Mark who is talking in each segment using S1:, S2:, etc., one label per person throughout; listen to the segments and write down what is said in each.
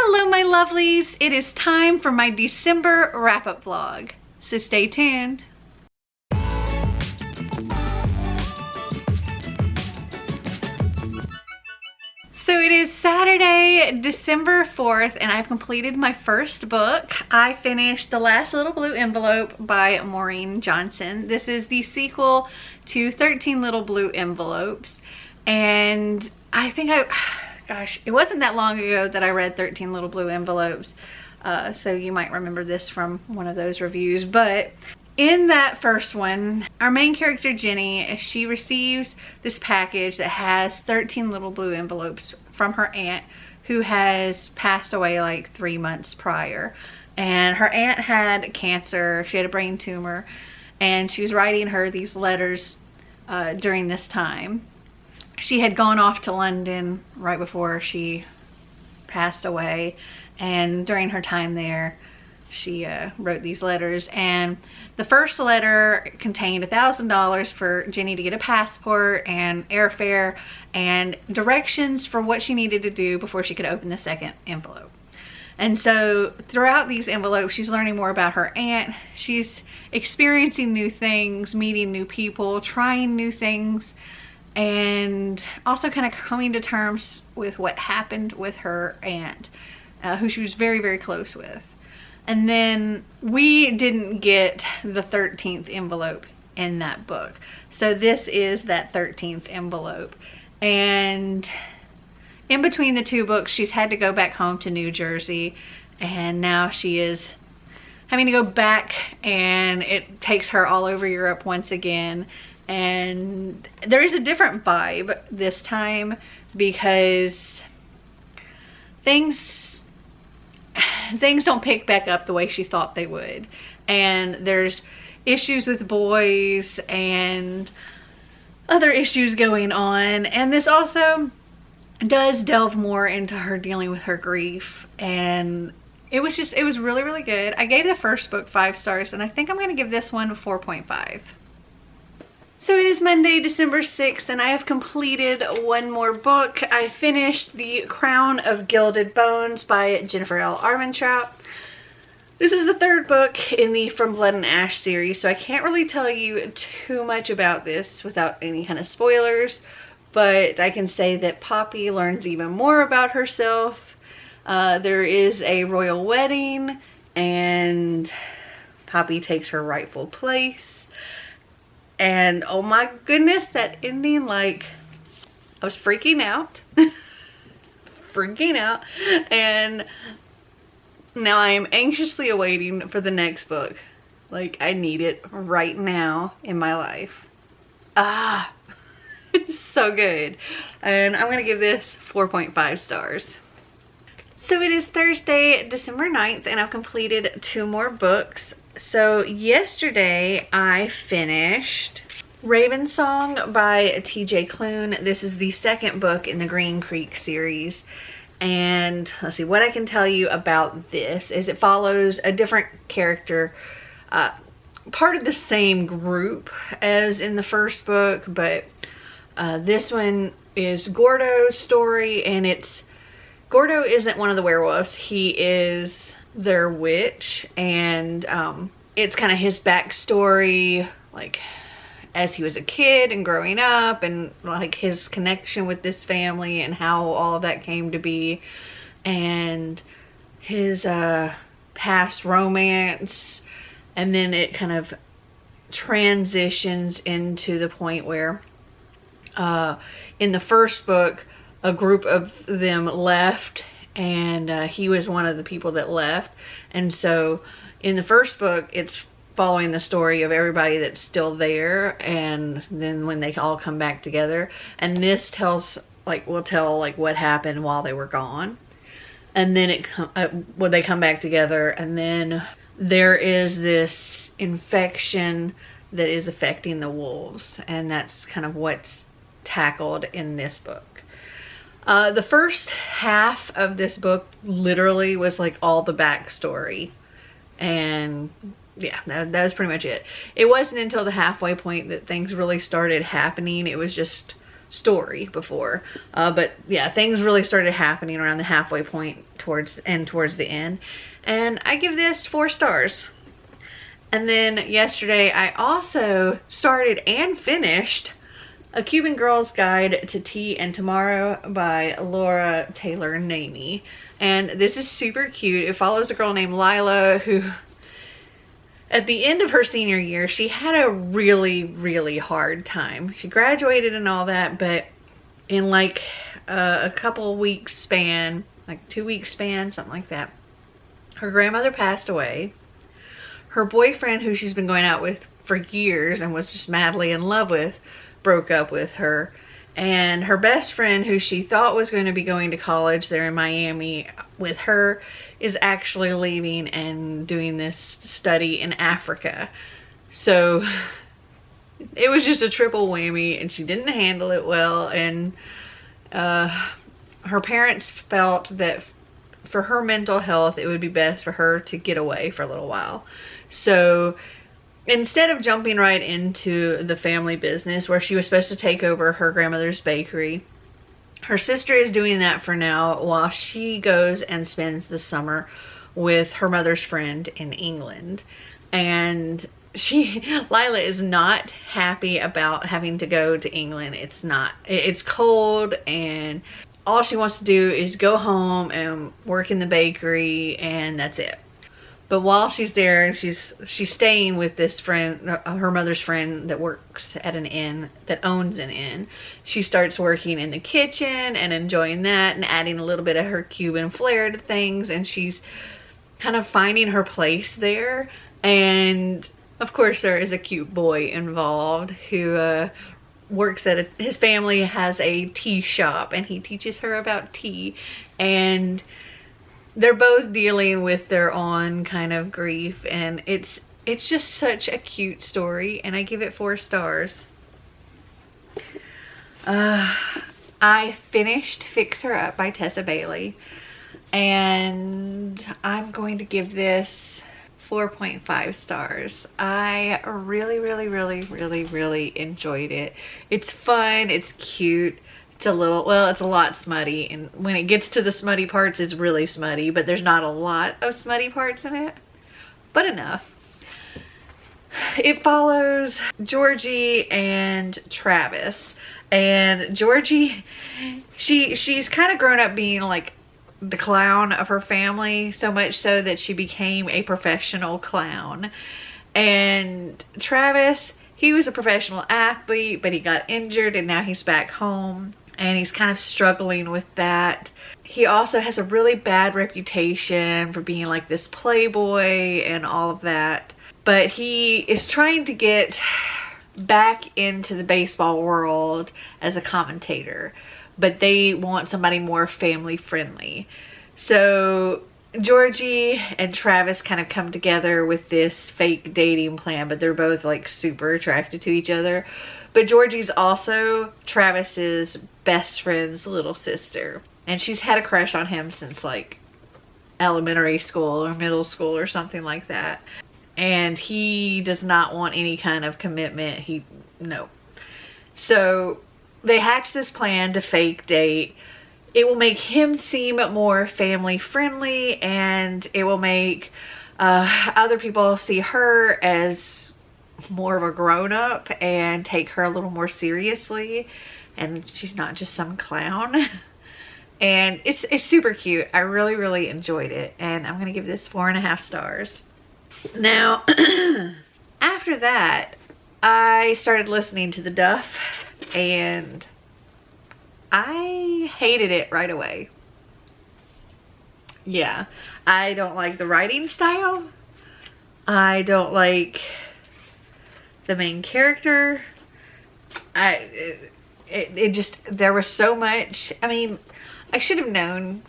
S1: Hello my lovelies, it is time for my December wrap-up vlog, so stay tuned. So it is Saturday, December 4th, and I've completed my first book. I finished The Last Little Blue Envelope by Maureen Johnson. This is the sequel to 13 Little Blue Envelopes, and I think gosh, it wasn't that long ago that I read 13 Little Blue Envelopes, so you might remember this from one of those reviews. But in that first one, our main character Jenny, she receives this package that has 13 little blue envelopes from her aunt, who has passed away like 3 months prior. And her aunt had cancer, she had a brain tumor, and she was writing her these letters during this time. She had gone off to London right before she passed away, and during her time there she wrote these letters. And the first letter contained $1,000 for Jenny to get a passport and airfare and directions for what she needed to do before she could open the second envelope. And so throughout these envelopes, she's learning more about her aunt. She's experiencing new things, meeting new people, trying new things, and also kind of coming to terms with what happened with her aunt, who she was very, very close with. And then we didn't get the 13th envelope in that book. So this is that 13th envelope. And in between the two books, she's had to go back home to New Jersey. And now she is having to go back, and it takes her all over Europe once again. And there is a different vibe this time because things don't pick back up the way she thought they would, and there's issues with boys and other issues going on. And this also does delve more into her dealing with her grief, and it was really, really good. I gave the first book 5 stars, and I think I'm going to give this one 4.5. So it is Monday, December 6th, and I have completed one more book. I finished The Crown of Gilded Bones by Jennifer L. Armentrout. This is the 3rd book in the From Blood and Ash series, so I can't really tell you too much about this without any kind of spoilers, but I can say that Poppy learns even more about herself. There is a royal wedding, and Poppy takes her rightful place. And oh my goodness, that ending, like, I was freaking out. Freaking out. And now I am anxiously awaiting for the next book. Like, I need it right now in my life. It's so good. And I'm going to give this 4.5 stars. So it is Thursday, December 9th, and I've completed 2 more books. So yesterday I finished Raven Song by TJ Klune. This is the 2nd book in the Green Creek series. And let's see, what I can tell you about this is it follows a different character, part of the same group as in the first book, but this one is Gordo's story, and Gordo isn't one of the werewolves. He is their witch, and it's kind of his backstory, like as he was a kid and growing up, and like his connection with this family and how all of that came to be, and his past romance. And then it kind of transitions into the point where in the first book a group of them left, and he was one of the people that left. And so in the first book, it's following the story of everybody that's still there, and then when they all come back together. And this will tell what happened while they were gone. And then when they come back together, and then there is this infection that is affecting the wolves, and that's kind of what's tackled in this book. The first half of this book literally was like all the backstory, and yeah, that was pretty much it. It wasn't until the halfway point that things really started happening. It was just story before. But yeah, things really started happening around the halfway point towards the end. And I give this 4 stars. And then yesterday I also started and finished A Cuban Girl's Guide to Tea and Tomorrow by Laura Taylor Namey. And this is super cute. It follows a girl named Lila who, at the end of her senior year, she had a really hard time. She graduated and all that, but in like a couple weeks span, like 2 weeks span, something like that, her grandmother passed away. Her boyfriend, who she's been going out with for years and was just madly in love with, broke up with her. And her best friend, who she thought was going to be going to college there in Miami with her, is actually leaving and doing this study in Africa. So it was just a triple whammy, and she didn't handle it well. And her parents felt that for her mental health, it would be best for her to get away for a little while. So instead of jumping right into the family business where she was supposed to take over her grandmother's bakery, her sister is doing that for now while she goes and spends the summer with her mother's friend in England. And Lila is not happy about having to go to England. It's cold, and all she wants to do is go home and work in the bakery, and that's it. But while she's there, she's staying with this friend, her mother's friend that works at an inn, that owns an inn. She starts working in the kitchen and enjoying that and adding a little bit of her Cuban flair to things, and she's kind of finding her place there. And of course there is a cute boy involved who works at his family has a tea shop, and he teaches her about tea, and they're both dealing with their own kind of grief, and it's just such a cute story, and I give it 4 stars. I finished Fix Her Up by Tessa Bailey, and I'm going to give this 4.5 stars. I really enjoyed it. It's fun, it's cute. It's a lot smutty, and when it gets to the smutty parts, it's really smutty, but there's not a lot of smutty parts in it, but enough. It follows Georgie and Travis, and Georgie, she's kind of grown up being like the clown of her family, so much so that she became a professional clown. And Travis, he was a professional athlete, but he got injured, and now he's back home, and he's kind of struggling with that. He also has a really bad reputation for being like this playboy and all of that, but he is trying to get back into the baseball world as a commentator, but they want somebody more family friendly. So Georgie and Travis kind of come together with this fake dating plan, but they're both like super attracted to each other. But Georgie's also Travis's best friend's little sister, and she's had a crush on him since like elementary school or middle school or something like that. And he does not want any kind of commitment. No. So they hatch this plan to fake date. It will make him seem more family friendly, and it will make other people see her as more of a grown-up and take her a little more seriously, and she's not just some clown. And it's super cute. I really enjoyed it, and I'm gonna give this 4.5 stars. Now after that, I started listening to the Duff, and I hated it right away. Yeah, I don't like the writing style. I don't like the main character. It just, there was so much. I mean, I should have known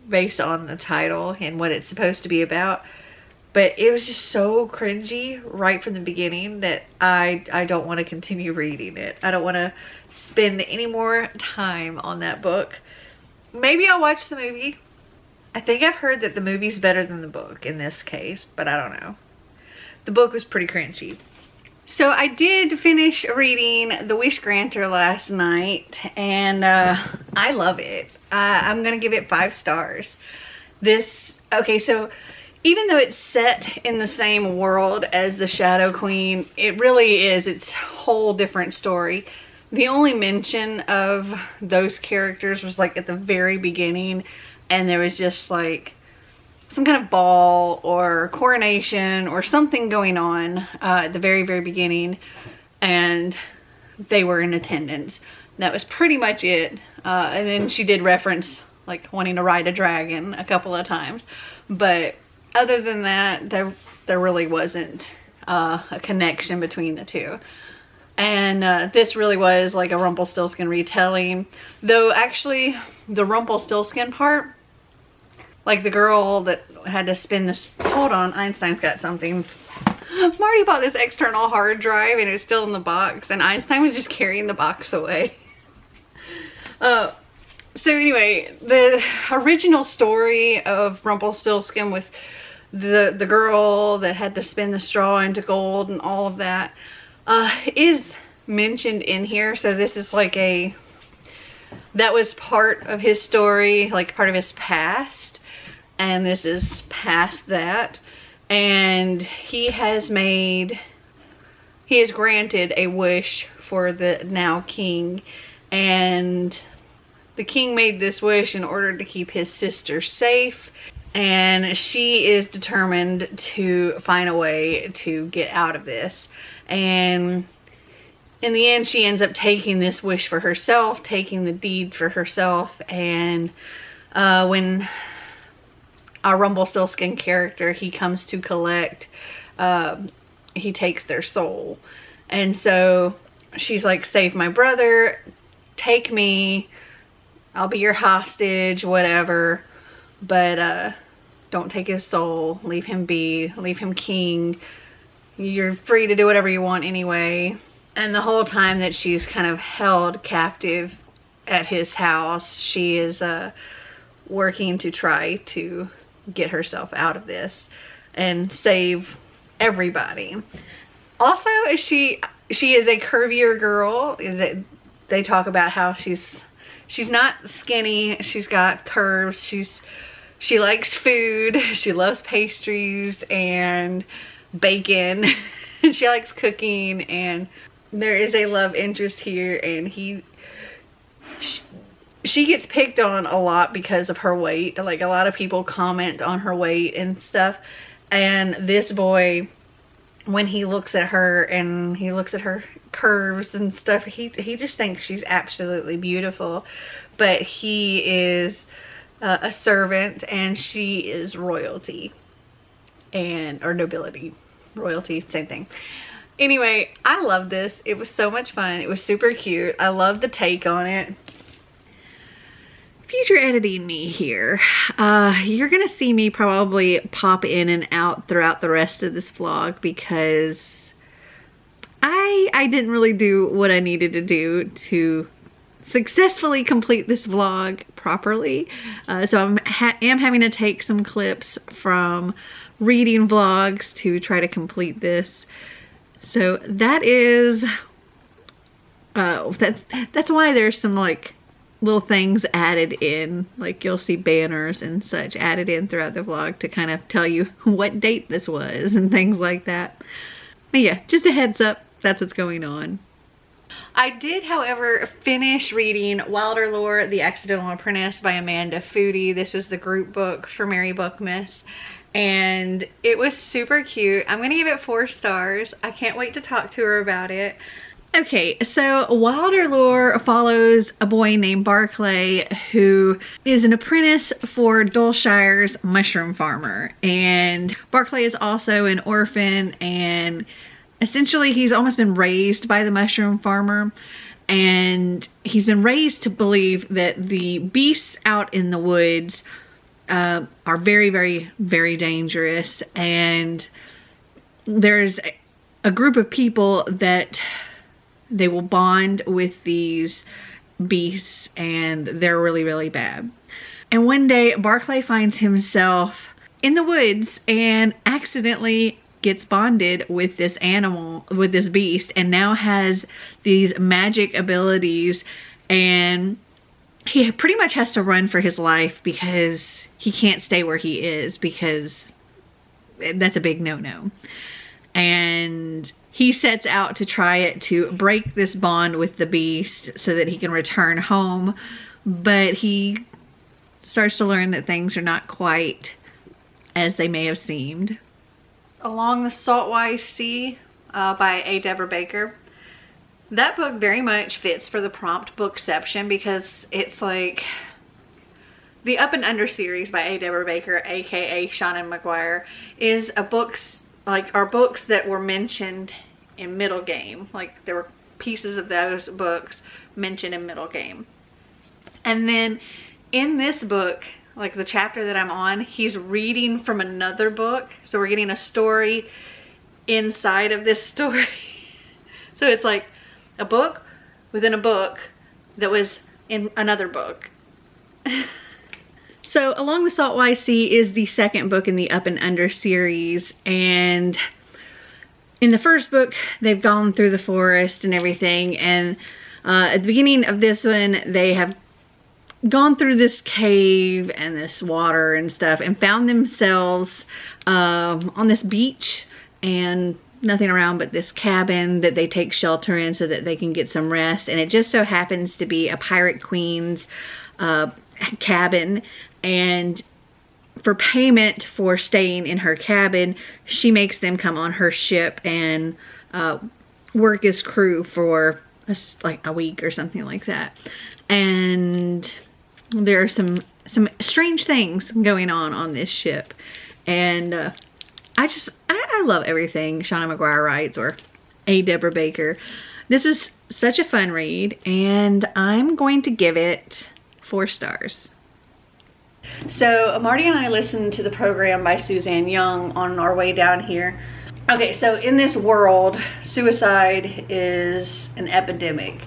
S1: based on the title and what it's supposed to be about, but it was just so cringy right from the beginning that I don't want to continue reading it. I don't want to spend any more time on that book. Maybe I'll watch the movie. I think I've heard that the movie's better than the book in this case, but I don't know. The book was pretty cringy. So I did finish reading The Wish Granter last night, and I love it. I'm gonna give it 5 stars. Okay, so even though it's set in the same world as the Shadow Queen, it really is its whole different story. The only mention of those characters was like at the very beginning, and there was just like some kind of ball or coronation or something going on at the very, very beginning, and they were in attendance. That was pretty much it. And then she did reference like wanting to ride a dragon a couple of times, but other than that, there really wasn't a connection between the two. And this really was like a Rumpelstiltskin retelling, though actually the Rumpelstiltskin part, like the girl that had to spin this, hold on, Einstein's got something. Marty bought this external hard drive and it's still in the box, and Einstein was just carrying the box away. So anyway, the original story of Rumpelstiltskin with the girl that had to spin the straw into gold and all of that is mentioned in here. So this is like that was part of his story, like part of his past. And this is past that, and he has granted a wish for the now king, and the king made this wish in order to keep his sister safe, and she is determined to find a way to get out of this. And in the end, she ends up taking this wish for herself, taking the deed for herself, and when our Rumpelstiltskin character, he comes to collect, he takes their soul. And so she's like, save my brother, take me, I'll be your hostage, whatever, but don't take his soul, leave him be, leave him king, you're free to do whatever you want anyway. And the whole time that she's kind of held captive at his house, she is working to try to get herself out of this and save everybody. Also, she is a curvier girl. They talk about how she's not skinny, she's got curves, she likes food, she loves pastries and bacon, she likes cooking, and there is a love interest here, and she gets picked on a lot because of her weight. Like, a lot of people comment on her weight and stuff. And this boy, when he looks at her and he looks at her curves and stuff, he just thinks she's absolutely beautiful. But he is a servant and she is royalty. Or nobility. Royalty, same thing. Anyway, I love this. It was so much fun. It was super cute. I love the take on it. Future editing me here. You're gonna see me probably pop in and out throughout the rest of this vlog because I didn't really do what I needed to do to successfully complete this vlog properly. So I am having to take some clips from reading vlogs to try to complete this. So that is that's why there's some like little things added in, like you'll see banners and such added in throughout the vlog to kind of tell you what date this was and things like that. But yeah, just a heads up, that's what's going on. I did, however, finish reading Wilder Lore, The Accidental Apprentice by Amanda Foody. This was the group book for Mary Bookmas, and it was super cute. I'm gonna give it 4 stars. I can't wait to talk to her about it. Okay, so Wilder Lore follows a boy named Barclay who is an apprentice for Dulshire's mushroom farmer. And Barclay is also an orphan, and essentially he's almost been raised by the mushroom farmer. And he's been raised to believe that the beasts out in the woods are very, very, very dangerous. And there's a group of people that they will bond with these beasts, and they're really, really bad. And one day, Barclay finds himself in the woods and accidentally gets bonded with this animal, with this beast, and now has these magic abilities, and he pretty much has to run for his life because he can't stay where he is, because that's a big no-no. And he sets out to try it, to break this bond with the beast so that he can return home, but he starts to learn that things are not quite as they may have seemed. Along the Saltwise Sea by A. Deborah Baker. That book very much fits for the prompt bookception, because it's like the Up and Under series by A. Deborah Baker, aka Shauna McGuire, is a books that were mentioned in Middle Game. Like, there were pieces of those books mentioned in Middle Game. And then in this book, like the chapter that I'm on, he's reading from another book. So we're getting a story inside of this story. So it's like a book within a book that was in another book. So Along the Saltwise Sea is the second book in the Up and Under series. And in the first book, they've gone through the forest and everything. And at the beginning of this one, they have gone through this cave and this water and stuff, and found themselves on this beach, and nothing around but this cabin that they take shelter in so that they can get some rest. And it just so happens to be a pirate queen's cabin, and for payment for staying in her cabin, she makes them come on her ship and work as crew for like a week or something like that. And there are some strange things going on this ship, and I love everything Shauna McGuire writes, or A. Deborah Baker. This was such a fun read, and I'm going to give it 4 stars. So Marty and I listened to the program by Suzanne Young on our way down here. Okay, so in this world, suicide is an epidemic.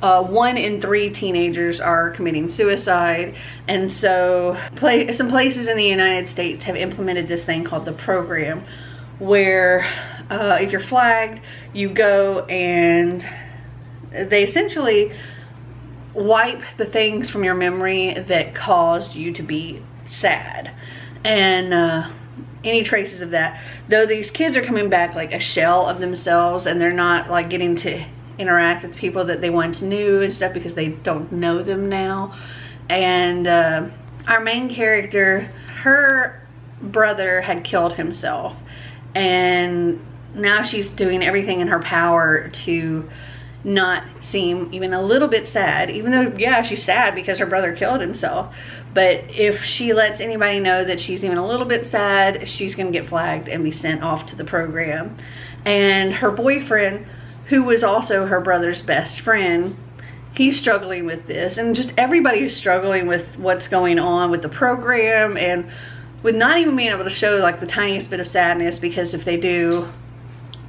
S1: 1 in 3 teenagers are committing suicide, and so some places in the United States have implemented this thing called the program, where if you're flagged, you go and they essentially wipe the things from your memory that caused you to be sad, and any traces of that. Though these kids are coming back like a shell of themselves, and they're not like getting to interact with people that they once knew and stuff, because they don't know them now. And our main character, her brother had killed himself, and now she's doing everything in her power to not seem even a little bit sad, even though, yeah, she's sad because her brother killed himself. But if she lets anybody know that she's even a little bit sad, she's gonna get flagged and be sent off to the program. And her boyfriend, who was also her brother's best friend, he's struggling with this, and just everybody is struggling with what's going on with the program, and with not even being able to show like the tiniest bit of sadness, because if they do,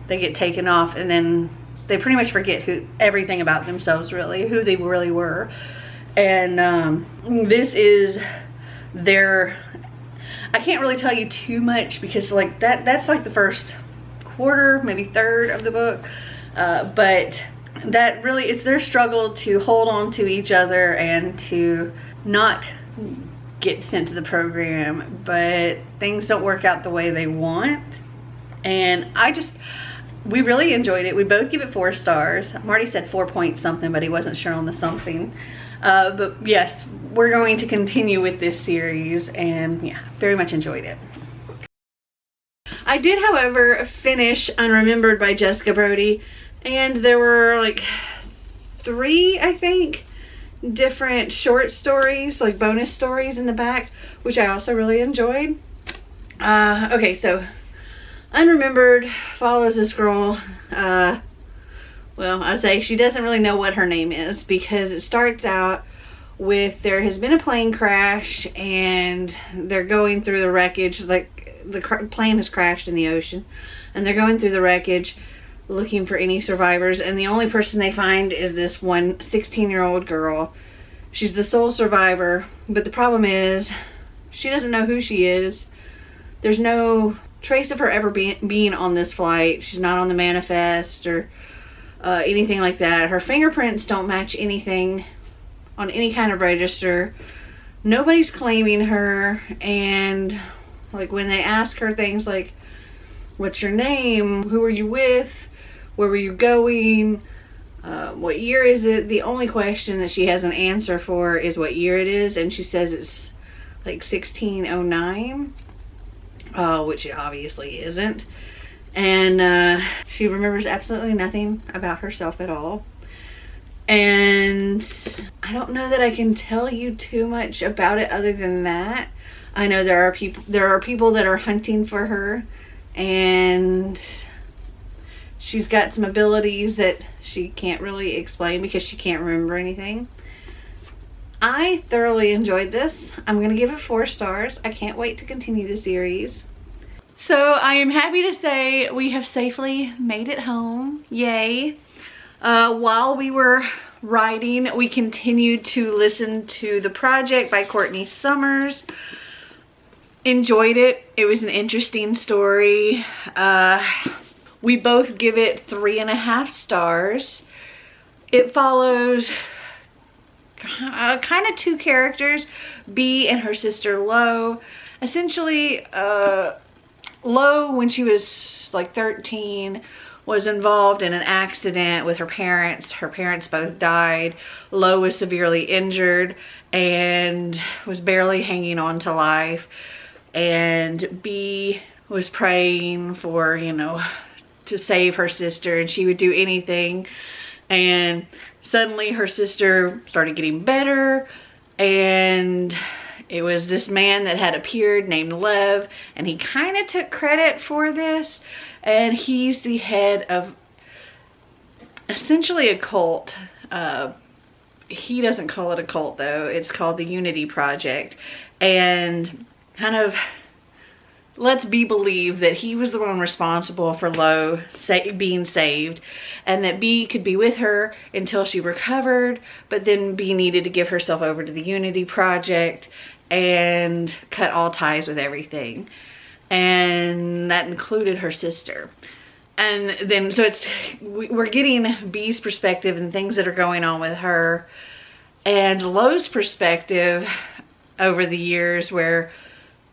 S1: they get taken off, and then they pretty much forget everything about themselves, really, who they really were. And this is their, I can't really tell you too much, because like that's like the first quarter, maybe third of the book. But that really, it's their struggle to hold on to each other and to not get sent to the program, but things don't work out the way they want. And we really enjoyed it. We both give it 4 stars. Marty said 4 point something, but he wasn't sure on the something. But yes, we're going to continue with this series, and yeah, very much enjoyed it. I did, however, finish Unremembered by Jessica Brody. And there were like 3, I think, different short stories, like bonus stories in the back, which I also really enjoyed. Okay, so Unremembered follows this girl. Well, I say she doesn't really know what her name is, because it starts out with there has been a plane crash, and they're going through the wreckage. Like the plane has crashed in the ocean, and they're going through the wreckage looking for any survivors, and the only person they find is this one 16-year-old girl. She's the sole survivor, but the problem is she doesn't know who she is. There's no trace of her ever being on this flight. She's not on the manifest or anything like that. Her fingerprints don't match anything on any kind of register. Nobody's claiming her. And like when they ask her things like, what's your name? Who are you with? Where were you going? What year is it? The only question that she has an answer for is what year it is, and she says it's like 1609, which it obviously isn't. And she remembers absolutely nothing about herself at all. And I don't know that I can tell you too much about it other than that. I know there are people that are hunting for her, and she's got some abilities that she can't really explain because she can't remember anything. I thoroughly enjoyed this. I'm going to give it 4 stars. I can't wait to continue the series. So I am happy to say we have safely made it home. Yay. While we were writing, we continued to listen to The Project by Courtney Summers. Enjoyed it. It was an interesting story. We both give it 3.5 stars. It follows kind of 2 characters, Bee and her sister Lo. Essentially, Lo, when she was like 13, was involved in an accident with her parents. Her parents both died. Lo was severely injured and was barely hanging on to life. And Bee was praying for, you know, to save her sister, and she would do anything. And suddenly her sister started getting better, and it was this man that had appeared named Lev, and he kind of took credit for this, and he's the head of essentially a cult. He doesn't call it a cult though. It's called the Unity Project, and kind of lets Bee believe that he was the one responsible for Lo being saved, and that Bee could be with her until she recovered, but then Bee needed to give herself over to the Unity Project and cut all ties with everything. And that included her sister. And then, so we're getting Bee's perspective and things that are going on with her, and Lo's perspective over the years, where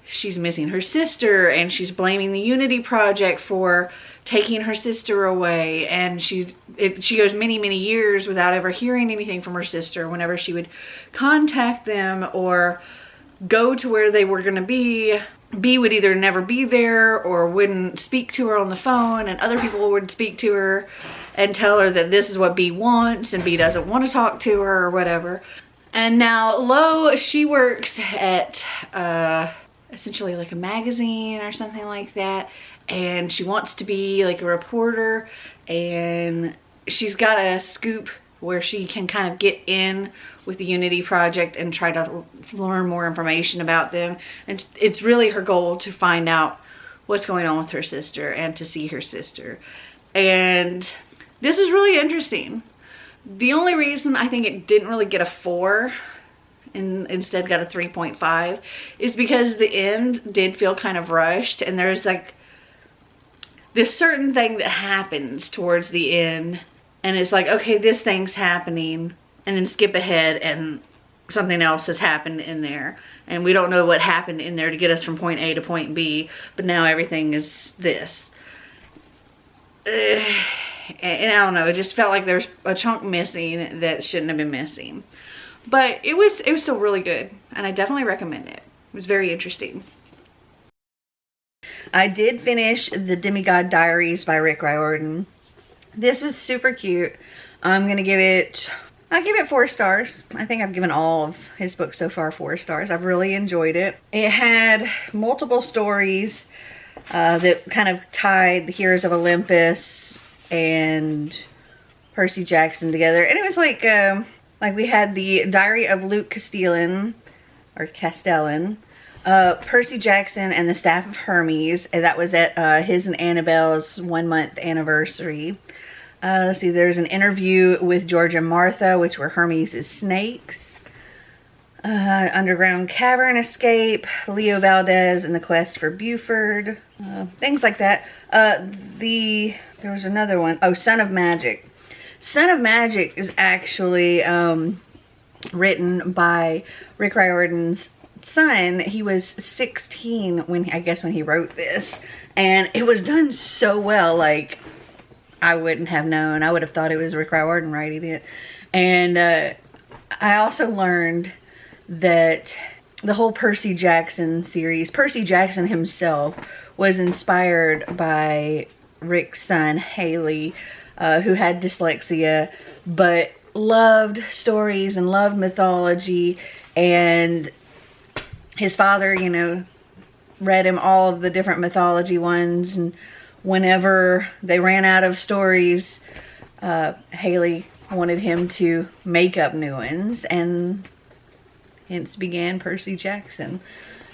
S1: she's missing her sister and she's blaming the Unity Project for taking her sister away, and she goes many years without ever hearing anything from her sister. Whenever she would contact them or go to where they were going to be, Bee would either never be there or wouldn't speak to her on the phone, and other people would speak to her and tell her that this is what Bee wants, and Bee doesn't want to talk to her or whatever. And now Lo, she works at essentially like a magazine or something like that, and she wants to be like a reporter, and she's got a scoop where she can kind of get in with the Unity Project and try to learn more information about them. And it's really her goal to find out what's going on with her sister and to see her sister. And this was really interesting. The only reason I think it didn't really get a 4 and instead got a 3.5 is because the end did feel kind of rushed, and there's like this certain thing that happens towards the end, and it's like, okay, this thing's happening, and then skip ahead and something else has happened in there, and we don't know what happened in there to get us from point A to point B, but now everything is this. And I don't know, it just felt like there's a chunk missing that shouldn't have been missing. But it was still really good, and I definitely recommend it. It was very interesting. I did finish the Demigod Diaries by Rick Riordan. This was super cute. I'll give it 4 stars. I think I've given all of his books so far 4 stars. I've really enjoyed it. It had multiple stories that kind of tied the Heroes of Olympus and Percy Jackson together. And it was like we had the Diary of Luke Castellan, Percy Jackson and the Staff of Hermes, and that was at his and Annabelle's 1-month anniversary. Let's see, there's an interview with George and Martha, which were Hermes' snakes.
S2: Underground Cavern Escape, Leo Valdez and the Quest for Buford, things like that. There was another one. Oh, Son of Magic. Son of Magic is actually written by Rick Riordan's son. He was 16 when he wrote this, and it was done so well. Like, I wouldn't have known. I would have thought it was Rick Riordan writing it. And I also learned that the whole Percy Jackson series, Percy Jackson himself was inspired by Rick's son, Haley, who had dyslexia, but loved stories and loved mythology. And his father, you know, read him all of the different mythology ones. And whenever they ran out of stories, Haley wanted him to make up new ones, and hence began Percy Jackson.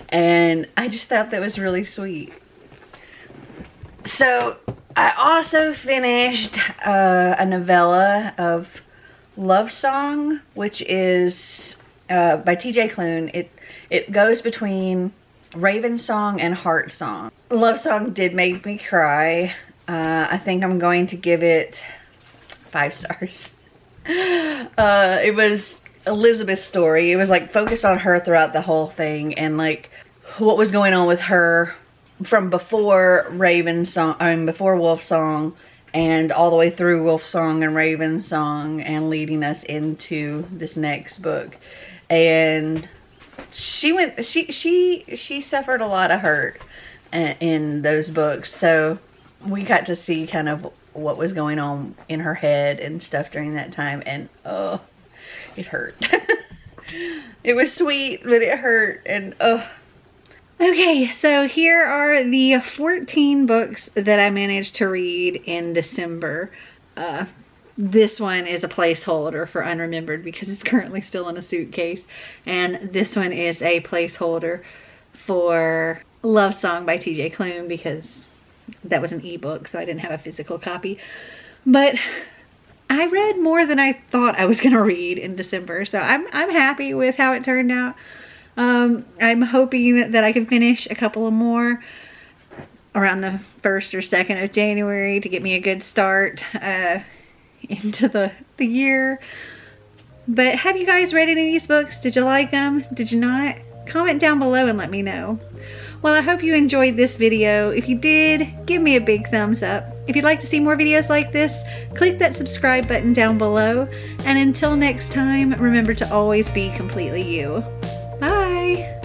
S2: And I just thought that was really sweet. So I also finished a novella of Love Song, which is by T.J. Klune. It goes between Raven Song and Heart Song. Love Song did make me cry. I think I'm going to give it 5 stars. It was Elizabeth's story. It was like focused on her throughout the whole thing, and like what was going on with her from before Raven Song, before Wolf Song, and all the way through Wolf Song and Raven Song, and leading us into this next book. And she suffered a lot of hurt in those books, so we got to see kind of what was going on in her head and stuff during that time, and oh, it hurt. It was sweet, but it hurt, and oh. Okay, so here are the 14 books that I managed to read in December. This one is a placeholder for Unremembered because it's currently still in a suitcase. And this one is a placeholder for Love Song by T.J. Klune because that was an ebook, so I didn't have a physical copy. But I read more than I thought I was going to read in December, so I'm happy with how it turned out. I'm hoping that I can finish a couple of more around the 1st or 2nd of January to get me a good start into the year. But have you guys read any of these books? Did you like them? Did you not? Comment down below and let me know. Well, I hope you enjoyed this video. If you did, give me a big thumbs up. If you'd like to see more videos like this, click that subscribe button down below. And until next time, remember to always be completely you. Bye!